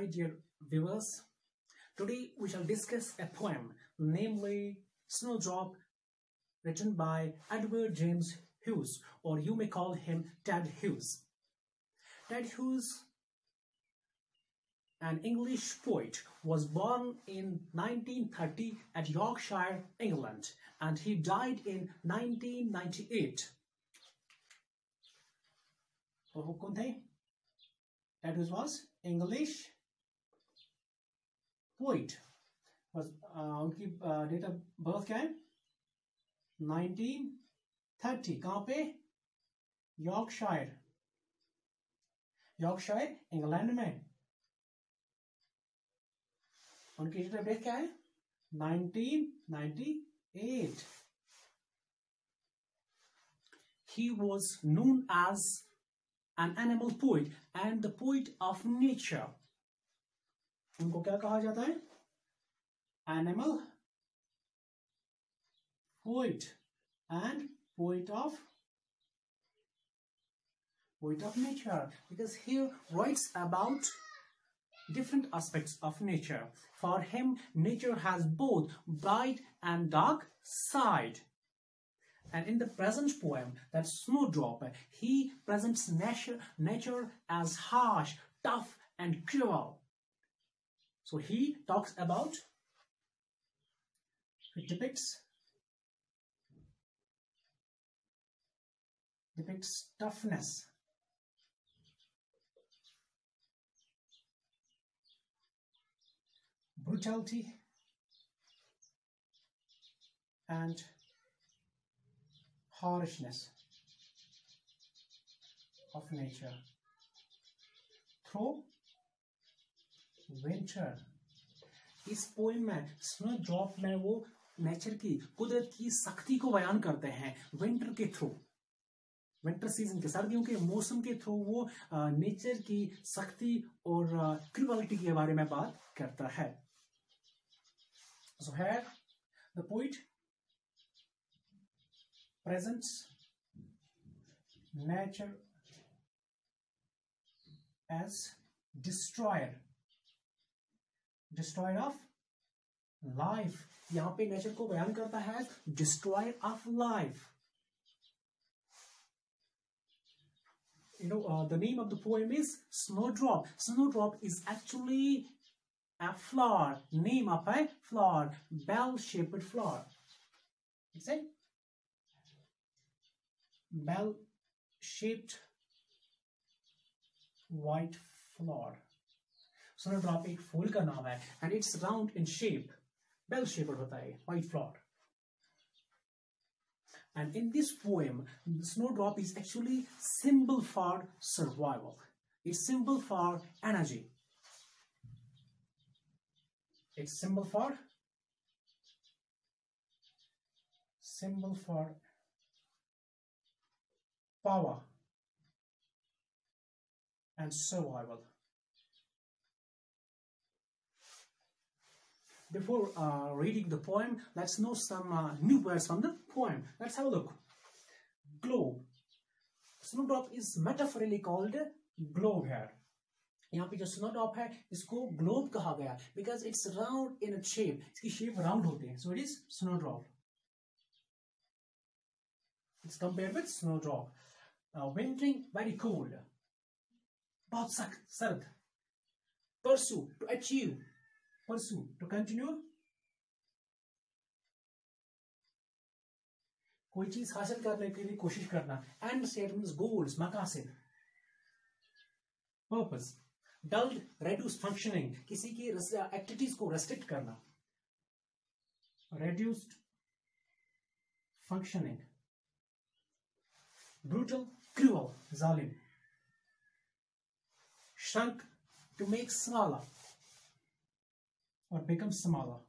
Hi dear viewers, today we shall discuss a poem, namely Snowdrop, written by Edward James Hughes, or you may call him Ted Hughes. Ted Hughes, an English poet, was born in 1930 at Yorkshire, England, and he died in 1998. तो वो कौन थे? Ted Hughes was English poet. Was उनकी date of birth क्या है? 1930. कहाँ पे? Yorkshire England में. उनकी डेट ऑफ डेथ क्या है? 1998. He was known as an animal poet and the poet of nature. उनको क्या कहा जाता है? Animal poet and poet of nature, because he writes about different aspects of nature. For him, nature has both bright and dark side. And in the present poem, that Snowdrop, he presents nature as harsh, tough, and cruel. So he talks about, he depicts toughness, brutality, and harshness of nature through winter. इस poem में snowdrop में वो nature की, कुदरत की सख्ती को बयान करते हैं विंटर के थ्रू, विंटर सीजन के, सर्दियों के मौसम के थ्रू वो नेचर की सख्ती और क्रूअलिटी के बारे में बात करता है. So here the poet presents nature as destroyer of life. यहाँ पे नेचर को बयान करता है destroyer of life. You know, the name of the poem is Snowdrop. Snowdrop is actually a flower, name of a flower, bell-shaped flower. It's a bell-shaped white flower. Snowdrop एक फूल का नाम है, and it's round in shape, bell-shaped होता है, white flower. And in this poem, Snowdrop is actually symbol for survival. It's symbol for energy. It's symbol for power and survival. Before reading the poem, let's know some new words from the poem. Let's have a look. Globe. Snowdrop is metaphorically called globe here. यहाँ पे जो snowdrop है इसको globe कहा गया because it's round in a shape. इसकी shape round होती है. So it is snowdrop. It's compared with snowdrop. Wintering, very cold. बहुत सख्त, सर्द. Pursue, to achieve. Pursue, to continue. कोई चीज हासिल करने के लिए कोशिश करना. End statements, goals, मकासद. Purpose. Dulled, reduced functioning. किसी की एक्टिविटीज को restrict करना. Reduced functioning. Brutal, cruel, zalim. Shrunk, to make smaller. Or become smaller.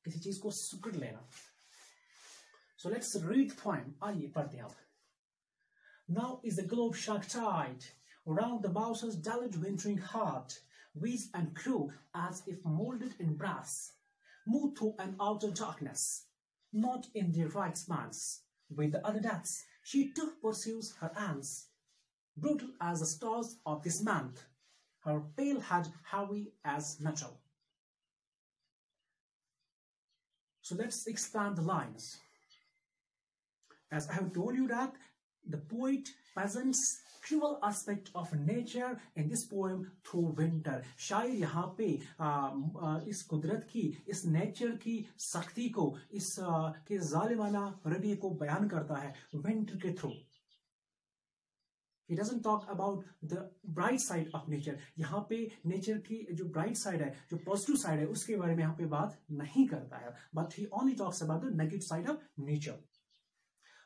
किसी चीज को सुकड़ लेना. So let's read the poem. आइए पढ़ते हैं. Now is the globe shark tied around the mouse's dulled wintering heart, whiz and crow as if molded in brass, move through an outer darkness, not in their right spans. With the other deaths, she too pursues her ants. brutal as the stars of this month, her pale head heavy as metal. So let's expand the lines. As I have told you that the poet presents cruel aspect of nature in this poem through winter. शायर यहाँ पे इस कुदरत की, इस nature की सख्ती को, इस के जालिमाना रवैये को बयान करता है विंटर के through. He doesn't talk about the bright side of nature. यहाँ पे नेचर की जो bright side है, जो positive side है, उसके बारे में यहाँ पे बात नहीं करता है. But he only talks about the negative side of nature.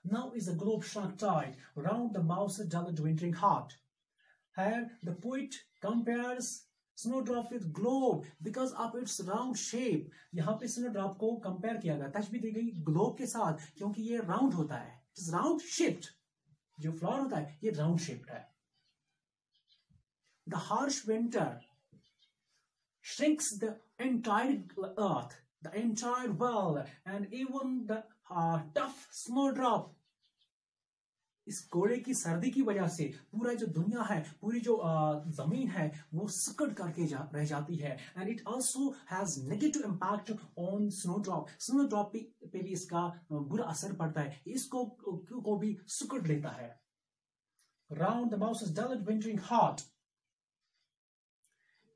Now is the globe shrunk tight round the mouse's dulled wintering heart. Here the poet compares Snowdrop with globe because of its round shape. यहाँ पे Snowdrop को compare किया गया, तशबीह दी गई globe के साथ क्योंकि ये round होता है. It is round shaped. जो फ्लावर होता है ये राउंड शेप्ड है. The harsh winter shrinks the entire earth, the entire world, and even the tough snowdrop. इस कोड़े की सर्दी की वजह से पूरा जो दुनिया है, पूरी जो जमीन है वो सिकुड़ करके रह जाती है. And it also has negative impact on snowdrop. Snowdrop पे भी इसका बुरा असर पड़ता है, इसको को भी सिकुड़ लेता है. Round the mouse's dulled wintering heart,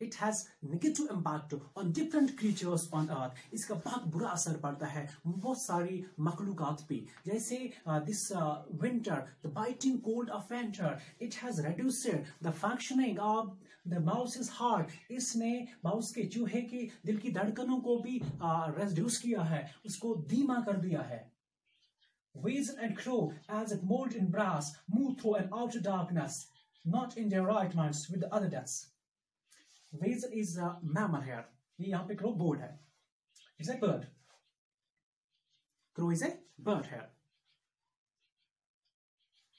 it has negative impact on different creatures on earth. इसका बहुत बुरा असर पड़ता है बहुत सारी मखलूकात पे. जैसे this winter, the biting cold of winter, it has reduced the functioning of the mouse's heart. इसने माउस के चूहे के दिल की धड़कनों को भी reduce किया है, उसको धीमा कर दिया है. Weasel and crow, as if molded in brass, move through an outer darkness, not in their right minds with the other deaths. Weasel is a mammal here. ये यहाँ पे crow bird है. It's a bird. Crow is a bird here.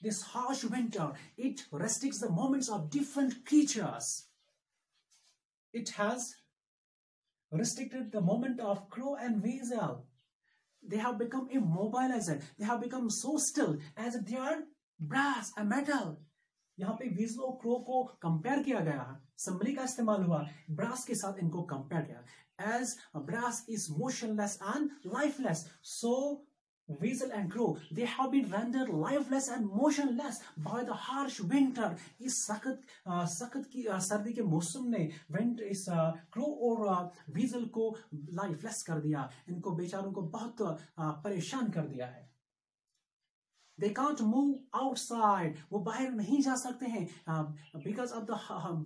This harsh winter, it restricts the movements of different creatures. It has restricted the movement of crow and weasel. They have become immobilized. They have become so still as if they are brass and metal. यहाँ पे weasel और crow को compare किया गया है, simile का इस्तेमाल हुआ, brass के साथ इनको compare किया. As brass is motionless and lifeless, so weasel and crow, they have been rendered lifeless and motionless by the harsh winter. इस सख्त की सर्दी के मौसम ने इस crow और weasel को lifeless कर दिया, इनको बेचारों को बहुत परेशान कर दिया है. They can't move outside. वो बाहर नहीं जा सकते हैं because of the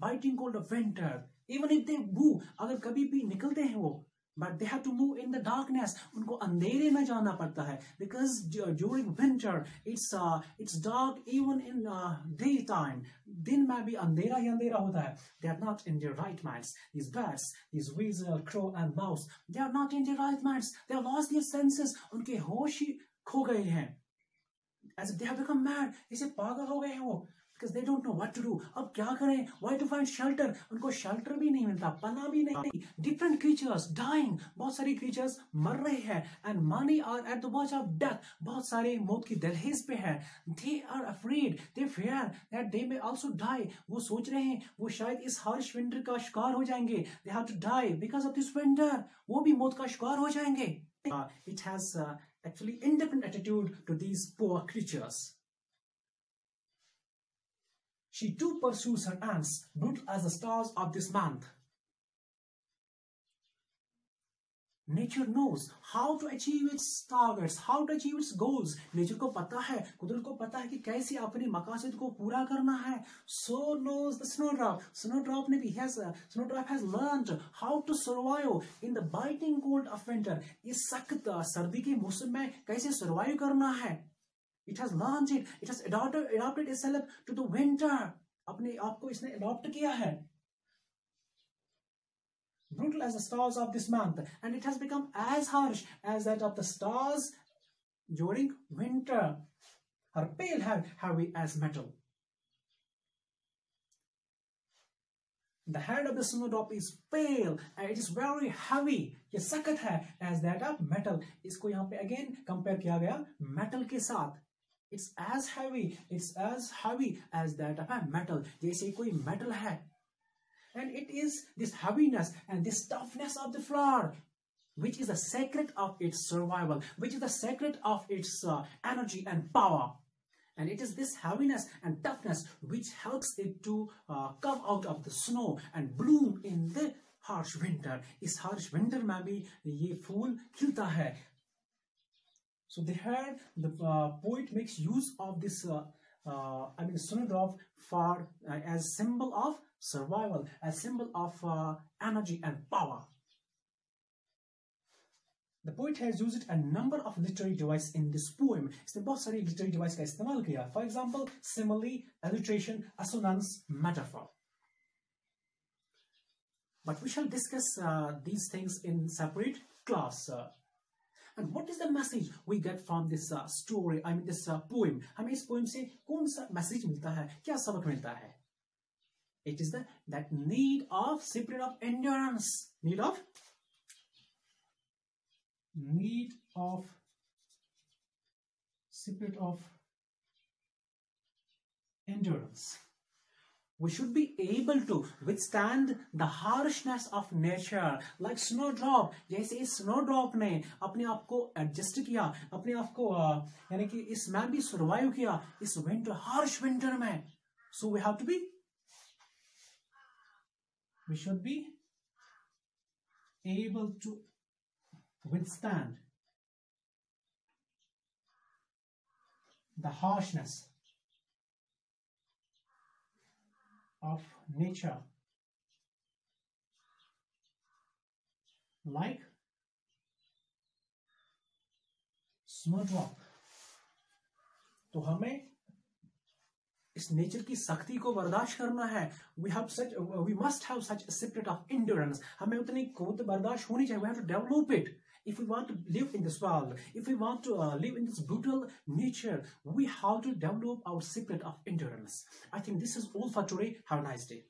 biting cold of winter. Even if they move, अगर कभी भी निकलते हैं वो, but they have to move in the darkness. उनको अंधेरे में जाना पड़ता है because during winter it's dark even in daytime. दिन में भी अंधेरा ही अंधेरा होता है. They are not in their right minds. These birds, these weasel, crow and mouse, they are not in their right minds. They have lost their senses. उनके होश ही खो गए हैं. As if they have become mad. जैसे पागल हो गए हैं वो because they don't know what to do. अब क्या करें? Why to find shelter? उनको shelter भी नहीं मिलता, पनाह भी नहीं. Different creatures dying. बहुत सारी creatures मर रहे हैं and many are at the verge of death. बहुत सारे मौत की दहलीज पे हैं. They are afraid. They fear that they may also die. वो सोच रहे हैं वो शायद इस harsh winter का शिकार हो जाएंगे. They have to die because of this winter. वो भी मौत का शिकार हो जाएंगे. It has actually indifferent attitude to these poor creatures. She too pursues her ants, brutal as the stars of this month. Nature knows how to achieve its targets, how to achieve its goals. Nature को पता है, कुदरत को पता है कि कैसे अपने मकासद को पूरा करना है. So knows the snowdrop. Snowdrop has learned how to survive in the biting cold of winter. इस सख्त सर्दी के मौसम में कैसे survive करना है. It has learned it. It has adapted itself to the winter. अपने आप को इसने adopt किया है. Brutal as the stars of this month, and it has become as harsh as that of the stars during winter. Her pale head heavy as metal. The head of the snowdrop is pale and it is very heavy. ये सख्त है as that of metal. इसको यहाँ पे again compare किया गया metal के साथ. it's as heavy as that of a metal. जैसे कोई metal है. And it is this heaviness and this toughness of the flower which is the secret of its survival, which is the secret of its energy and power. And it is this heaviness and toughness which helps it to come out of the snow and bloom in the harsh winter. इस harsh winter में भी ये फूल खिलता है. So there the poet makes use of this snowdrop for as symbol of survival, as symbol of energy and power. The poet has used a number of literary devices in this poem. इसने बहुत सारी literary device का इस्तेमाल किया. For example, simile, alliteration, assonance, metaphor. But we shall discuss these things in separate class. And what is the message we get from this story? This poem. हमें इस poem से कौन सा message मिलता है? क्या सबक मिलता है? It is that need of spirit of endurance. Need of spirit of endurance. We should be able to withstand the harshness of nature, like snowdrop. जैसे इस snowdrop ने अपने आप को adjust किया, अपने आप को यानी कि इसमें भी survive किया इस winter, harsh winter में. So we should be able to withstand the harshness of nature, like snowdrop. तो हमें इस नेचर की सख्ती को बर्दाश्त करना है. We must have such a spirit of endurance. हमें उतनी क़ुव्वत बर्दाश्त होनी चाहिए. We have to develop it. If we want to live in this world, if we want to live in this brutal nature, we have to develop our spirit of endurance. I think this is all for today. Have a nice day.